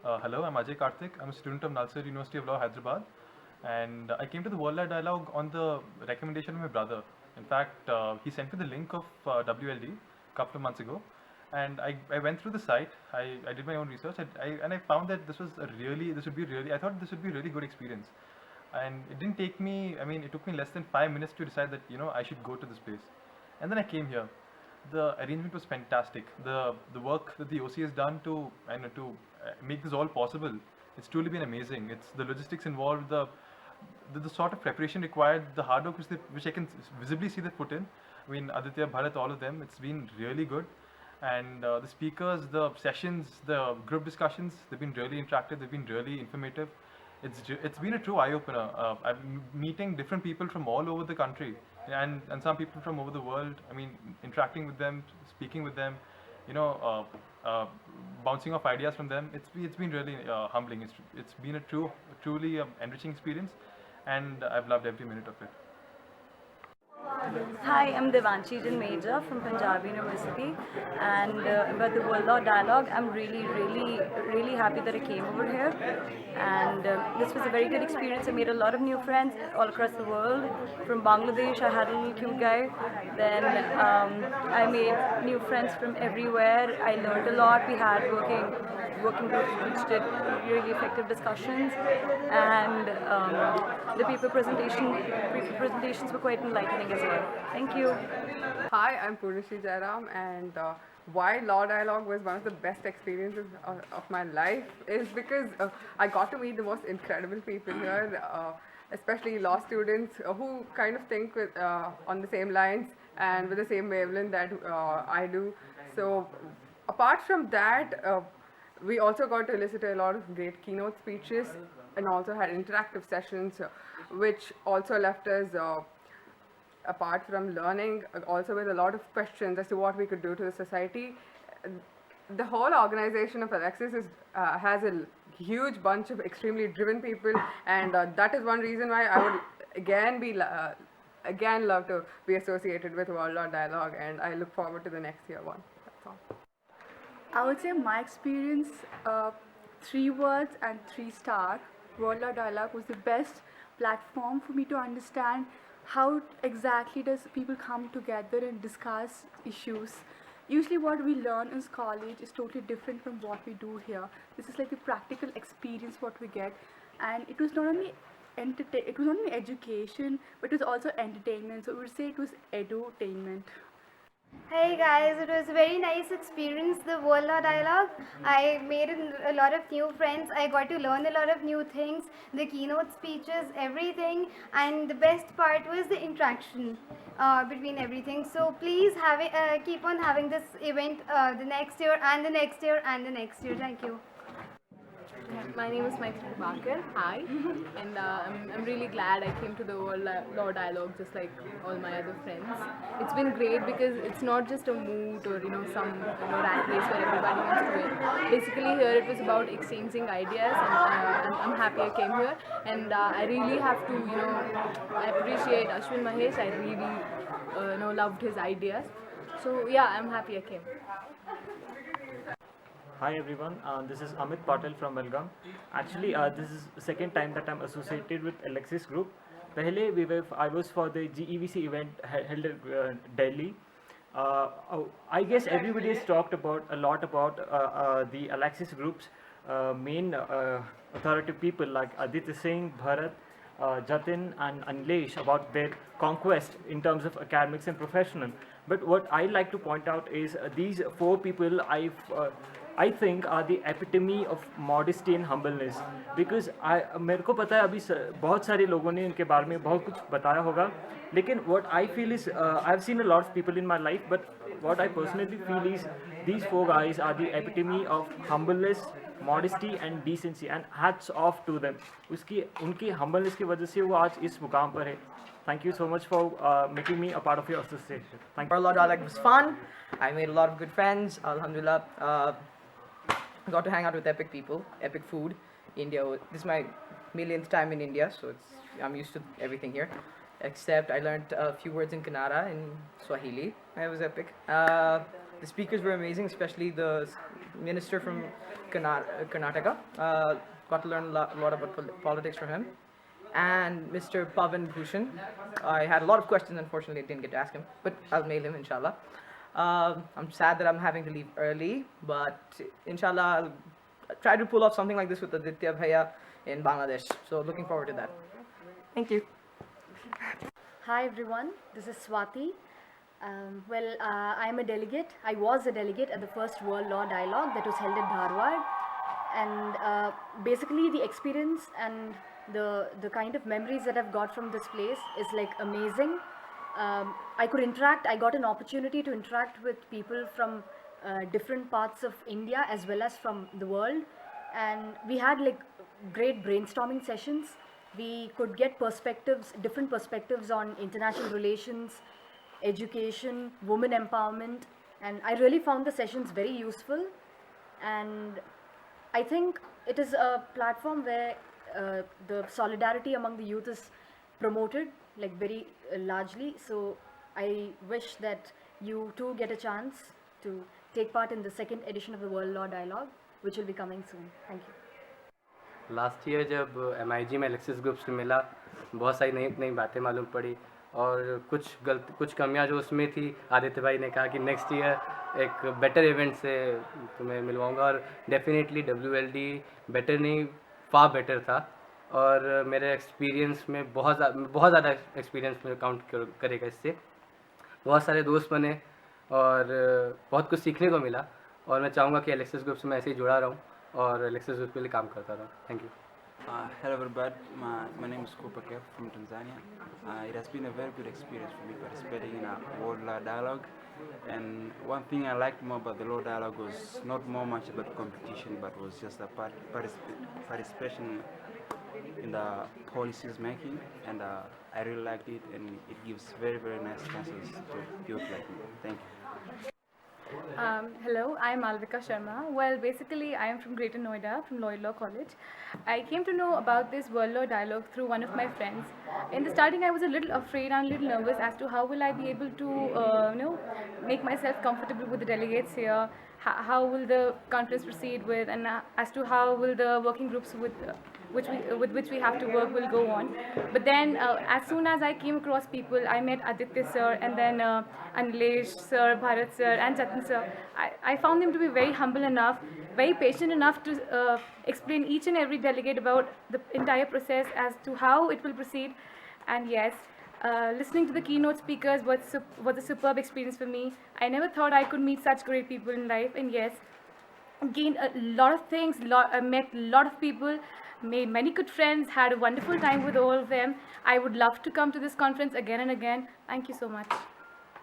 Hello, I'm Ajay Karthik. I'm a student of Nalsar University of Law, Hyderabad. And I came to the World Law Dialogue on the recommendation of my brother. In fact, he sent me the link of WLD a couple of months ago. And I went through the site. I did my own research. And I found that I thought this would be a really good experience. And it didn't take me, I mean, it took me less than 5 minutes to decide that, I should go to this place. And then I came here. The arrangement was fantastic. The work that the OC has done to make this all possible, it's truly been amazing. It's the logistics involved, the sort of preparation required, the hard work which I can visibly see they put in. I mean, Aditya, Bharat, all of them. It's been really good. And the speakers, the sessions, the group discussions, they've been really interactive. They've been really informative. It's been a true eye opener. I'm meeting different people from all over the country, and some people from over the world. I mean, interacting with them, speaking with them, you know, bouncing off ideas from them. It's been really humbling. It's been a truly enriching experience, and I've loved every minute of it. Hi, I'm Devanshi Janmeja from Punjab University, and about the World Law Dialogue, I'm really happy that I came over here, and this was a very good experience. I made a lot of new friends all across the world. From Bangladesh, I had a little cute guy. Then I made new friends from everywhere. I learned a lot. We had working groups which did really effective discussions, and the presentations were quite enlightening as well. Thank you. Hi, I'm Purnashri Jairam, and why Law Dialogue was one of the best experiences of my life is because I got to meet the most incredible people here, especially law students who kind of think on the same lines and with the same wavelength that I do. So, apart from that, we also got to listen to a lot of great keynote speeches and also had interactive sessions, which also left us apart from learning, also with a lot of questions as to what we could do to the society. The whole organization of Alexis has a huge bunch of extremely driven people, and that is one reason why I would again love to be associated with World Law Dialogue, and I look forward to the next year one. That's all. I would say my experience, 3 words and 3 star. World Law Dialogue was the best platform for me to understand how exactly does people come together and discuss issues. Usually what we learn in college is totally different from what we do here. This is like the practical experience what we get, and it was not only education, but it was also entertainment. So we would say it was edutainment. Hey guys, it was a very nice experience, the World Law Dialogue. I made a lot of new friends. I got to learn a lot of new things, the keynote speeches, everything. And the best part was the interaction between everything. So please keep on having this event the next year and the next year and the next year. Thank you. My name is Maitri Bakar. Hi, and I'm really glad I came to the World Law Dialogue just like all my other friends. It's been great because it's not just a moot or some rat race where everybody wants to win. Basically, here it was about exchanging ideas, and I'm happy I came here. And I really have to I appreciate Ashwin Mahesh. I really loved his ideas. So yeah, I'm happy I came. Hi everyone, this is Amit Patel from Belgaum. Actually, this is the second time that I'm associated with Alexis Group. I was for the GEVC event held at Delhi. I guess everybody has talked a lot about the Alexis Group's main authoritative people like Aditya Singh, Bharat, Jatin and Anlesh about their conquest in terms of academics and professional. But what I like to point out is these 4 people I think are the epitome of modesty and humbleness, because मेरे को पता है अभी बहुत सारे लोगों ने इनके बारे में बहुत कुछ बताया होगा, लेकिन what I feel is I've seen a lot of people in my life, but what I personally feel is these 4 guys are the epitome of humbleness, modesty and decency, and hats off to them. उनकी humbleness की वजह से वो आज इस मुकाम पर है. Thank you so much for making me a part of your association. Thank you. World Law Dialogue was fun. I made a lot of good friends. Alhamdulillah. Got to hang out with epic people, epic food. India. This is my millionth time in India, so I'm used to everything here. Except I learned a few words in Kannada and Swahili. It was epic. The speakers were amazing, especially the minister from Karnataka. Got to learn a lot about politics from him. And Mr. Pavan Bhushan. I had a lot of questions, unfortunately I didn't get to ask him, but I'll mail him inshallah. I'm sad that I'm having to leave early, but inshallah I'll try to pull off something like this with Aditya Bhaiya in Bangladesh. So looking forward to that. Thank you. Hi everyone, this is Swati. I'm a delegate. I was a delegate at the first World Law Dialogue that was held at Dharwad. And basically the experience and the kind of memories that I've got from this place is like amazing. I got an opportunity to interact with people from different parts of India as well as from the world. And we had like great brainstorming sessions. We could get different perspectives on international relations, education, women empowerment, and I really found the sessions very useful. And I think it is a platform where the solidarity among the youth is promoted like very largely. So I wish that you too get a chance to take part in the second edition of the World Law Dialogue, which will be coming soon. Thank you. Last year जब MIG में Alexis group से मिला, बहुत सारी नई नई बातें मालूम पड़ी और कुछ कमियां जो उसमें थी, आदित्य भाई ने कहा कि नेक्स्ट ईयर एक बेटर इवेंट से तुम्हें मिलवाऊंगा और डेफिनेटली WLD बेटर नहीं फार बेटर था और मेरे एक्सपीरियंस में बहुत ज़्यादा एक्सपीरियंस में काउंट करेगा इससे। बहुत सारे दोस्त बने और बहुत कुछ सीखने को मिला और मैं चाहूँगा कि एलेक्सिस ग्रुप से मैं ऐसे ही जुड़ा रहूँ और एलेक्सिस ग्रुप के लिए काम करता रहूँ। Thank you. Hello everybody, my name is Kupake from Tanzania. It has been a very good experience for me participating in a World Law Dialogue, and one thing I liked more about the Law Dialogue was not much about competition, but was just a participation in the policies making, and I really liked it, and it gives very nice chances to youth like me. Thank you. Hello, I'm Malvika Sharma. Well, basically, I am from Greater Noida, from Lloyd Law College. I came to know about this World Law Dialogue through one of my friends. In the starting, I was a little afraid and a little nervous as to how will I be able to, make myself comfortable with the delegates here. How will the conference proceed with, and as to how will the working groups with which we have to work will go on. But then as soon as I came across people, I met Aditya sir, and then Anilesh sir, Bharat sir, and Jatin sir. I found them to be very humble enough, very patient enough to explain each and every delegate about the entire process as to how it will proceed. And yes, listening to the keynote speakers was a superb experience for me. I never thought I could meet such great people in life, and yes, gained a lot of things, met a lot of people, made many good friends, had a wonderful time with all of them. I would love to come to this conference again and again. Thank you so much.